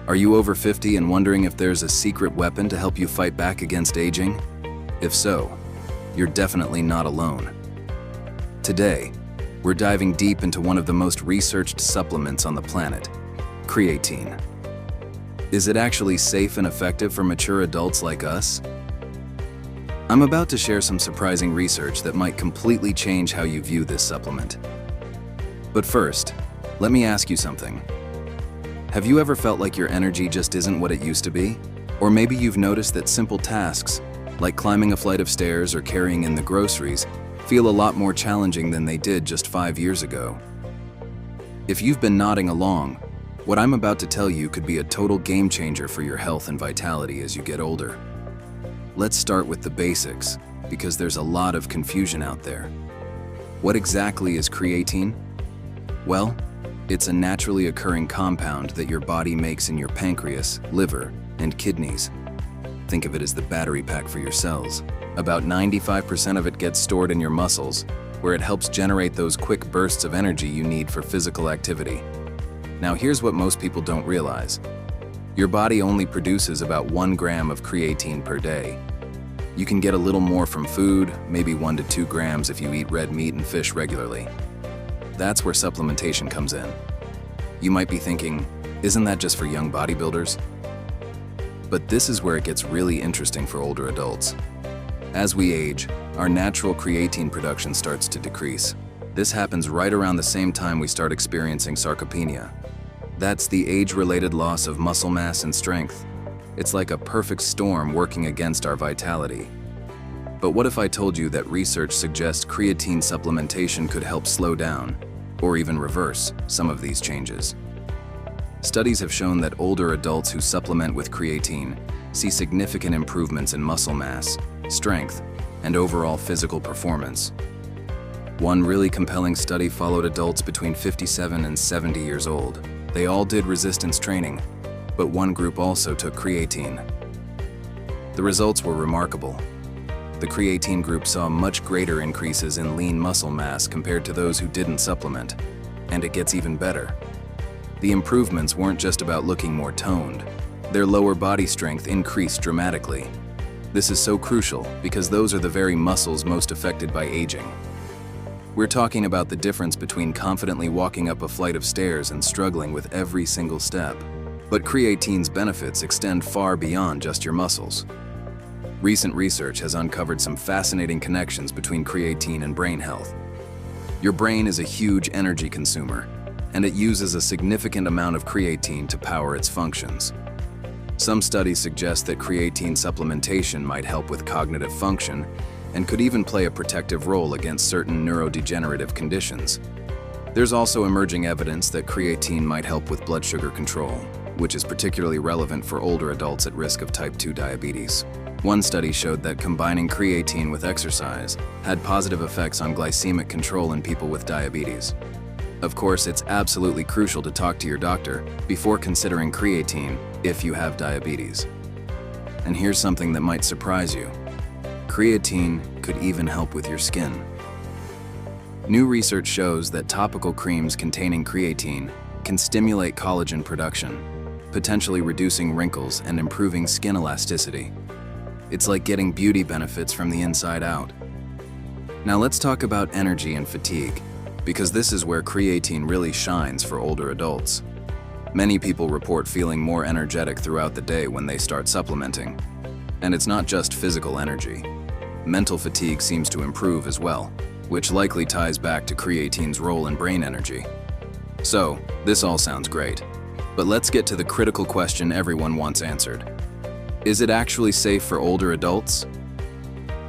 Are you over 50 and wondering if there's a secret weapon to help you fight back against aging? If so, you're definitely not alone. Today, we're diving deep into one of the most researched supplements on the planet, creatine. Is it actually safe and effective for mature adults like us? I'm about to share some surprising research that might completely change how you view this supplement. But first, let me ask you something. Have you ever felt like your energy just isn't what it used to be? Or maybe you've noticed that simple tasks, like climbing a flight of stairs or carrying in the groceries, feel a lot more challenging than they did just 5 years ago. If you've been nodding along, what I'm about to tell you could be a total game changer for your health and vitality as you get older. Let's start with the basics, because there's a lot of confusion out there. What exactly is creatine? Well, it's a naturally occurring compound that your body makes in your pancreas, liver, and kidneys. Think of it as the battery pack for your cells. About 95% of it gets stored in your muscles, where it helps generate those quick bursts of energy you need for physical activity. Now here's what most people don't realize. Your body only produces about 1 gram of creatine per day. You can get a little more from food, maybe 1 to 2 grams if you eat red meat and fish regularly. That's where supplementation comes in. You might be thinking, isn't that just for young bodybuilders? But this is where it gets really interesting for older adults. As we age, our natural creatine production starts to decrease. This happens right around the same time we start experiencing sarcopenia. That's the age-related loss of muscle mass and strength. It's like a perfect storm working against our vitality. But what if I told you that research suggests creatine supplementation could help slow down, or even reverse, some of these changes? Studies have shown that older adults who supplement with creatine see significant improvements in muscle mass, strength, and overall physical performance. One really compelling study followed adults between 57 and 70 years old. They all did resistance training, but one group also took creatine. The results were remarkable. The creatine group saw much greater increases in lean muscle mass compared to those who didn't supplement. And it gets even better. The improvements weren't just about looking more toned. Their lower body strength increased dramatically. This is so crucial because those are the very muscles most affected by aging. We're talking about the difference between confidently walking up a flight of stairs and struggling with every single step. But creatine's benefits extend far beyond just your muscles. Recent research has uncovered some fascinating connections between creatine and brain health. Your brain is a huge energy consumer, and it uses a significant amount of creatine to power its functions. Some studies suggest that creatine supplementation might help with cognitive function and could even play a protective role against certain neurodegenerative conditions. There's also emerging evidence that creatine might help with blood sugar control, which is particularly relevant for older adults at risk of type 2 diabetes. One study showed that combining creatine with exercise had positive effects on glycemic control in people with diabetes. Of course, it's absolutely crucial to talk to your doctor before considering creatine if you have diabetes. And here's something that might surprise you. Creatine could even help with your skin. New research shows that topical creams containing creatine can stimulate collagen production, potentially reducing wrinkles and improving skin elasticity. It's like getting beauty benefits from the inside out. Now let's talk about energy and fatigue, because this is where creatine really shines for older adults. Many people report feeling more energetic throughout the day when they start supplementing. And it's not just physical energy. Mental fatigue seems to improve as well, which likely ties back to creatine's role in brain energy. So, this all sounds great. But let's get to the critical question everyone wants answered. Is it actually safe for older adults?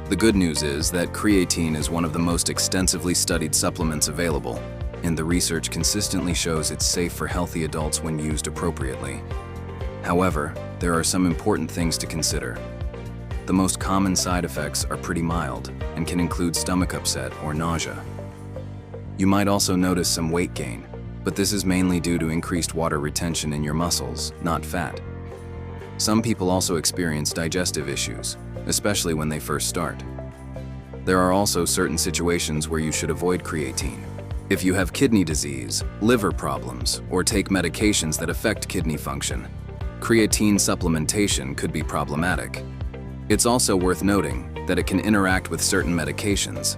The good news is that creatine is one of the most extensively studied supplements available, and the research consistently shows it's safe for healthy adults when used appropriately. However, there are some important things to consider. The most common side effects are pretty mild and can include stomach upset or nausea. You might also notice some weight gain, but this is mainly due to increased water retention in your muscles, not fat. Some people also experience digestive issues, especially when they first start. There are also certain situations where you should avoid creatine. If you have kidney disease, liver problems, or take medications that affect kidney function, creatine supplementation could be problematic. It's also worth noting that it can interact with certain medications.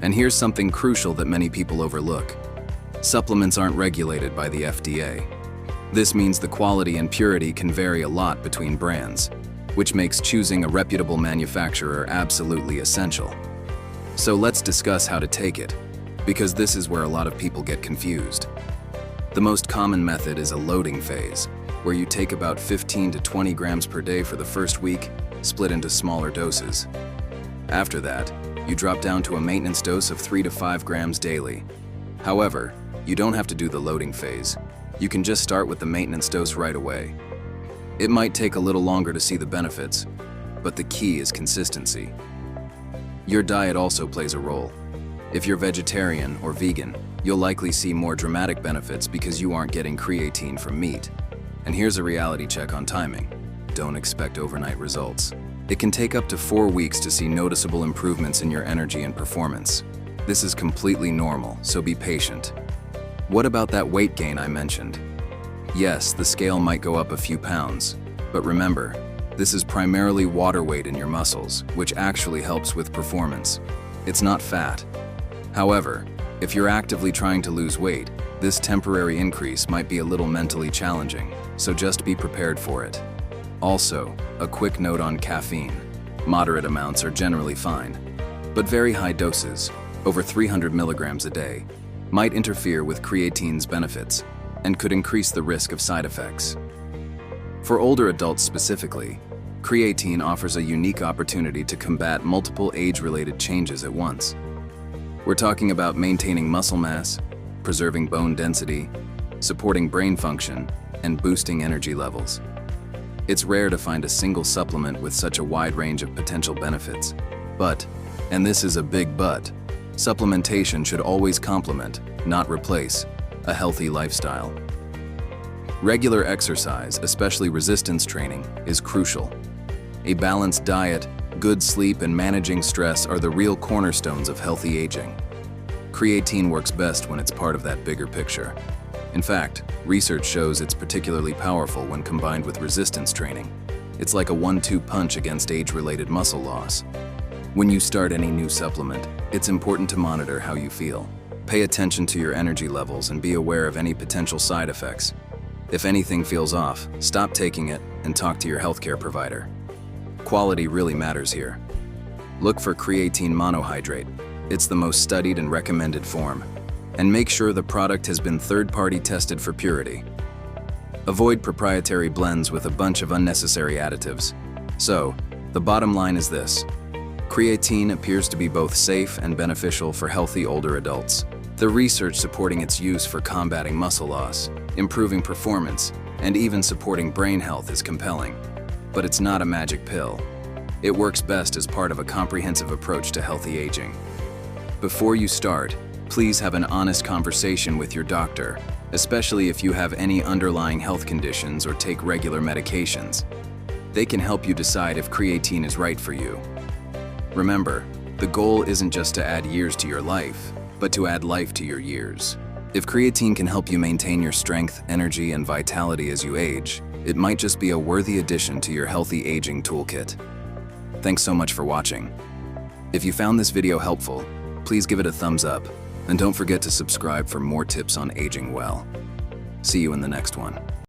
And here's something crucial that many people overlook. Supplements aren't regulated by the FDA. This means the quality and purity can vary a lot between brands, which makes choosing a reputable manufacturer absolutely essential. So let's discuss how to take it, because this is where a lot of people get confused. The most common method is a loading phase, where you take about 15 to 20 grams per day for the first week, split into smaller doses. After that, you drop down to a maintenance dose of 3 to 5 grams daily. However, you don't have to do the loading phase. You can just start with the maintenance dose right away. It might take a little longer to see the benefits, but the key is consistency. Your diet also plays a role. If you're vegetarian or vegan, you'll likely see more dramatic benefits because you aren't getting creatine from meat. And here's a reality check on timing. Don't expect overnight results. It can take up to 4 weeks to see noticeable improvements in your energy and performance. This is completely normal, so be patient. What about that weight gain I mentioned? Yes, the scale might go up a few pounds, but remember, this is primarily water weight in your muscles, which actually helps with performance. It's not fat. However, if you're actively trying to lose weight, this temporary increase might be a little mentally challenging, so just be prepared for it. Also, a quick note on caffeine. Moderate amounts are generally fine, but very high doses, over 300 milligrams a day, might interfere with creatine's benefits and could increase the risk of side effects. For older adults specifically, creatine offers a unique opportunity to combat multiple age-related changes at once. We're talking about maintaining muscle mass, preserving bone density, supporting brain function, and boosting energy levels. It's rare to find a single supplement with such a wide range of potential benefits. But, and this is a big but, supplementation should always complement, not replace, a healthy lifestyle. Regular exercise, especially resistance training, is crucial. A balanced diet, good sleep, and managing stress are the real cornerstones of healthy aging. Creatine works best when it's part of that bigger picture. In fact, research shows it's particularly powerful when combined with resistance training. It's like a 1-2 punch against age-related muscle loss. When you start any new supplement, it's important to monitor how you feel. Pay attention to your energy levels and be aware of any potential side effects. If anything feels off, stop taking it and talk to your healthcare provider. Quality really matters here. Look for creatine monohydrate. It's the most studied and recommended form. And make sure the product has been third-party tested for purity. Avoid proprietary blends with a bunch of unnecessary additives. So, the bottom line is this. Creatine appears to be both safe and beneficial for healthy older adults. The research supporting its use for combating muscle loss, improving performance, and even supporting brain health is compelling. But it's not a magic pill. It works best as part of a comprehensive approach to healthy aging. Before you start, please have an honest conversation with your doctor, especially if you have any underlying health conditions or take regular medications. They can help you decide if creatine is right for you. Remember, the goal isn't just to add years to your life, but to add life to your years. If creatine can help you maintain your strength, energy, and vitality as you age, it might just be a worthy addition to your healthy aging toolkit. Thanks so much for watching. If you found this video helpful, please give it a thumbs up, and don't forget to subscribe for more tips on aging well. See you in the next one.